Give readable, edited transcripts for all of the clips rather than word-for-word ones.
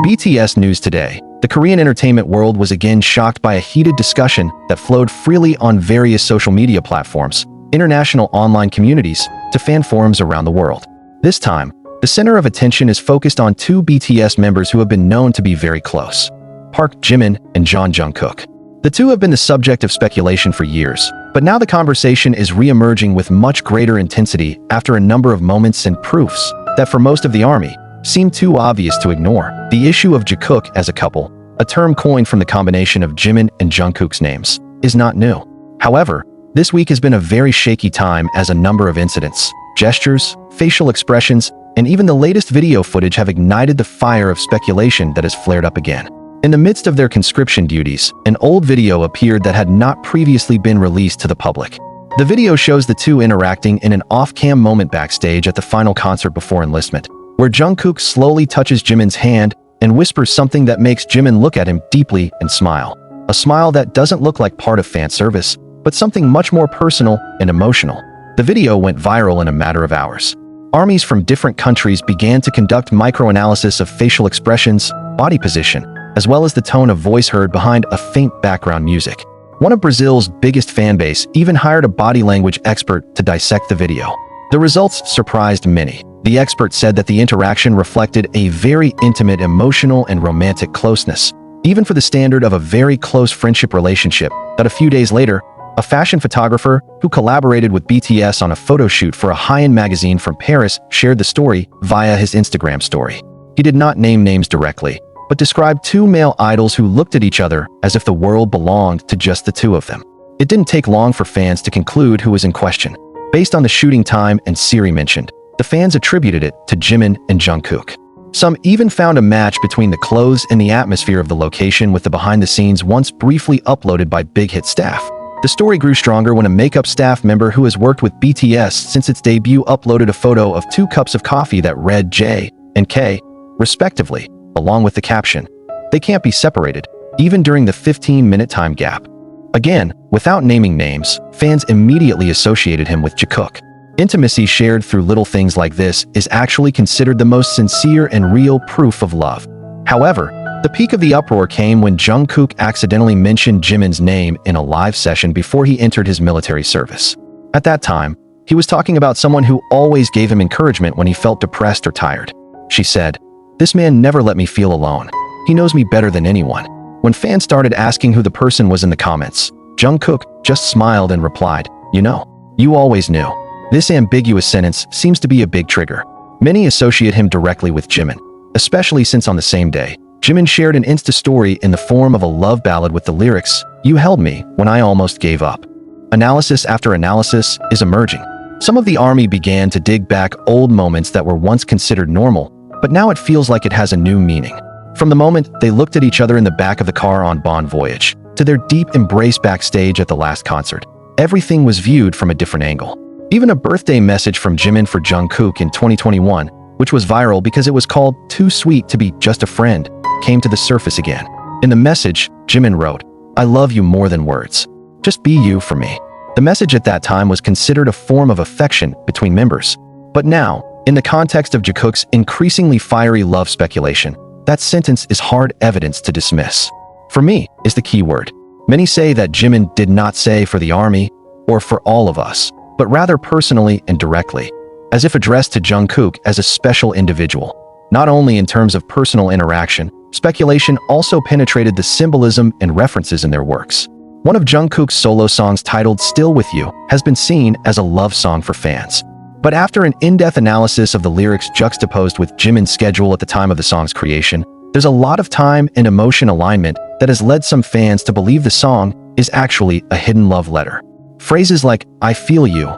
BTS News Today. The Korean entertainment world was again shocked by a heated discussion that flowed freely on various social media platforms, international online communities, to fan forums around the world. This time, the center of attention is focused on two BTS members who have been known to be very close: Park Jimin and Jungkook. The two have been the subject of speculation for years, but now the conversation is re-emerging with much greater intensity after a number of moments and proofs that for most of the ARMY seemed too obvious to ignore. The issue of Jikook as a couple, a term coined from the combination of Jimin and Jungkook's names, is not new. However, this week has been a very shaky time as a number of incidents, gestures, facial expressions, and even the latest video footage have ignited the fire of speculation that has flared up again. In the midst of their conscription duties, an old video appeared that had not previously been released to the public. The video shows the two interacting in an off-cam moment backstage at the final concert before enlistment, where Jungkook slowly touches Jimin's hand and whispers something that makes Jimin look at him deeply and smile. A smile that doesn't look like part of fan service, but something much more personal and emotional. The video went viral in a matter of hours. Armies from different countries began to conduct microanalysis of facial expressions, body position, as well as the tone of voice heard behind a faint background music. One of Brazil's biggest fanbase even hired a body language expert to dissect the video. The results surprised many. The expert said that the interaction reflected a very intimate, emotional, and romantic closeness, even for the standard of a very close friendship relationship. That a few days later, a fashion photographer who collaborated with BTS on a photo shoot for a high-end magazine from Paris shared the story via his Instagram story. He did not name names directly, but described two male idols who looked at each other as if the world belonged to just the two of them. It didn't take long for fans to conclude who was in question. Based on the shooting time and Siri mentioned, the fans attributed it to Jimin and Jungkook. Some even found a match between the clothes and the atmosphere of the location with the behind-the-scenes once briefly uploaded by Big Hit staff. The story grew stronger when a makeup staff member who has worked with BTS since its debut uploaded a photo of 2 cups of coffee that read J and K, respectively, along with the caption, "They can't be separated," even during the 15-minute time gap. Again, without naming names, fans immediately associated him with Jikook. Intimacy shared through little things like this is actually considered the most sincere and real proof of love. However, the peak of the uproar came when Jungkook accidentally mentioned Jimin's name in a live session before he entered his military service. At that time, he was talking about someone who always gave him encouragement when he felt depressed or tired. She said, "This man never let me feel alone. He knows me better than anyone." When fans started asking who the person was in the comments, Jungkook just smiled and replied, "You know, you always knew." This ambiguous sentence seems to be a big trigger. Many associate him directly with Jimin, especially since on the same day, Jimin shared an Insta story in the form of a love ballad with the lyrics, "You held me when I almost gave up." Analysis after analysis is emerging. Some of the ARMY began to dig back old moments that were once considered normal, but now it feels like it has a new meaning. From the moment they looked at each other in the back of the car on Bon Voyage, to their deep embrace backstage at the last concert, everything was viewed from a different angle. Even a birthday message from Jimin for Jungkook in 2021, which was viral because it was called "Too Sweet to Be Just a Friend," came to the surface again. In the message, Jimin wrote, "I love you more than words. Just be you for me." The message at that time was considered a form of affection between members. But now, in the context of Jikook's increasingly fiery love speculation, that sentence is hard evidence to dismiss. "For me" is the key word. Many say that Jimin did not say "for the ARMY" or "for all of us," but rather personally and directly, as if addressed to Jungkook as a special individual. Not only in terms of personal interaction, speculation also penetrated the symbolism and references in their works. One of Jungkook's solo songs titled "Still With You" has been seen as a love song for fans. But after an in-depth analysis of the lyrics juxtaposed with Jimin's schedule at the time of the song's creation, there's a lot of time and emotion alignment that has led some fans to believe the song is actually a hidden love letter. Phrases like "I feel you,"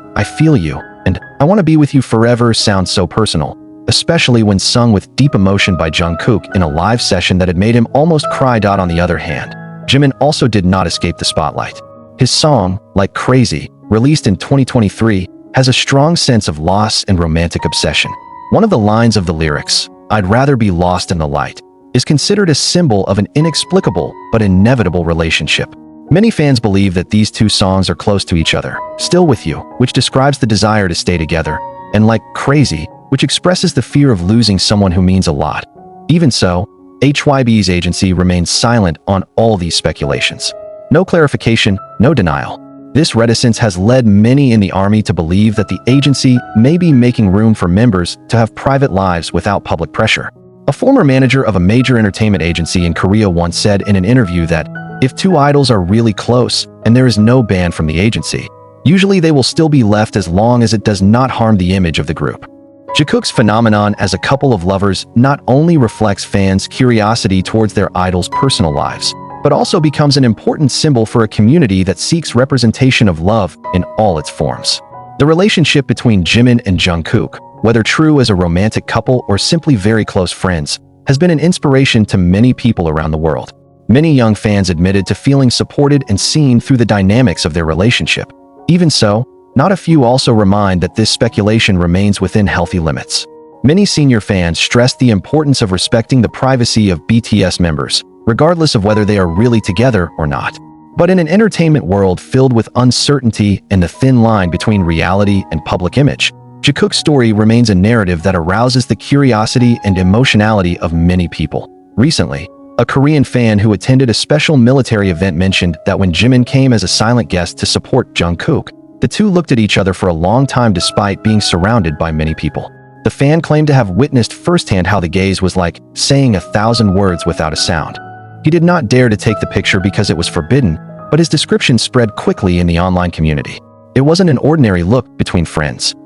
and "I want to be with you forever" sound so personal, especially when sung with deep emotion by Jungkook in a live session that had made him almost cry. On the other hand, Jimin also did not escape the spotlight. His song, Like Crazy, released in 2023, has a strong sense of loss and romantic obsession. One of the lines of the lyrics, "I'd rather be lost in the light," is considered a symbol of an inexplicable but inevitable relationship. Many fans believe that these two songs are close to each other. "Still With You," which describes the desire to stay together, and "Like Crazy," which expresses the fear of losing someone who means a lot. Even so, HYB's agency remains silent on all these speculations. No clarification, no denial. This reticence has led many in the army to believe that the agency may be making room for members to have private lives without public pressure. A former manager of a major entertainment agency in Korea once said in an interview that if two idols are really close and there is no ban from the agency, usually they will still be left as long as it does not harm the image of the group. Jikook's phenomenon as a couple of lovers not only reflects fans' curiosity towards their idols' personal lives, but also becomes an important symbol for a community that seeks representation of love in all its forms. The relationship between Jimin and Jungkook, whether true as a romantic couple or simply very close friends, has been an inspiration to many people around the world. Many young fans admitted to feeling supported and seen through the dynamics of their relationship. Even so, not a few also remind that this speculation remains within healthy limits. Many senior fans stressed the importance of respecting the privacy of BTS members, regardless of whether they are really together or not. But in an entertainment world filled with uncertainty and the thin line between reality and public image, Jikook's story remains a narrative that arouses the curiosity and emotionality of many people. Recently, a Korean fan who attended a special military event mentioned that when Jimin came as a silent guest to support Jungkook, the two looked at each other for a long time despite being surrounded by many people. The fan claimed to have witnessed firsthand how the gaze was like saying 1,000 words without a sound. He did not dare to take the picture because it was forbidden, but his description spread quickly in the online community. It wasn't an ordinary look between friends.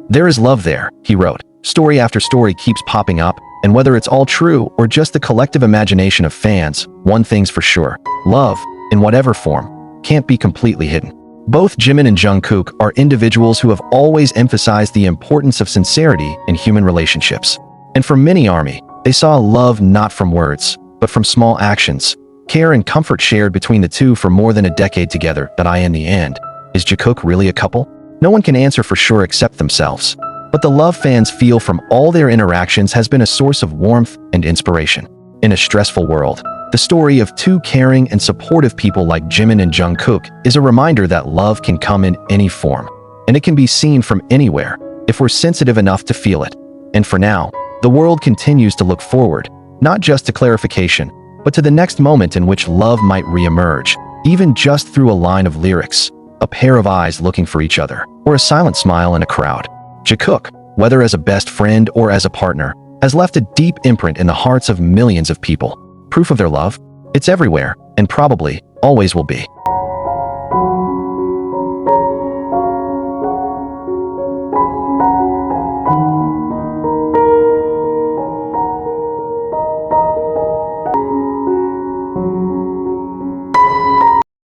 There is love there, he wrote. Story after story keeps popping up, and whether it's all true or just the collective imagination of fans, one thing's for sure: love, in whatever form, can't be completely hidden. Both Jimin and Jungkook are individuals who have always emphasized the importance of sincerity in human relationships. And for many ARMY, they saw love not from words, but from small actions, care and comfort shared between the two for more than a decade together. In the end, is Jikook really a couple? No one can answer for sure except themselves. But the love fans feel from all their interactions has been a source of warmth and inspiration. In a stressful world, the story of two caring and supportive people like Jimin and Jungkook is a reminder that love can come in any form, and it can be seen from anywhere if we're sensitive enough to feel it. And for now, the world continues to look forward, not just to clarification, but to the next moment in which love might re-emerge, even just through a line of lyrics, a pair of eyes looking for each other, or a silent smile in a crowd. Jikook, whether as a best friend or as a partner, has left a deep imprint in the hearts of millions of people. Proof of their love? It's everywhere, and probably always will be.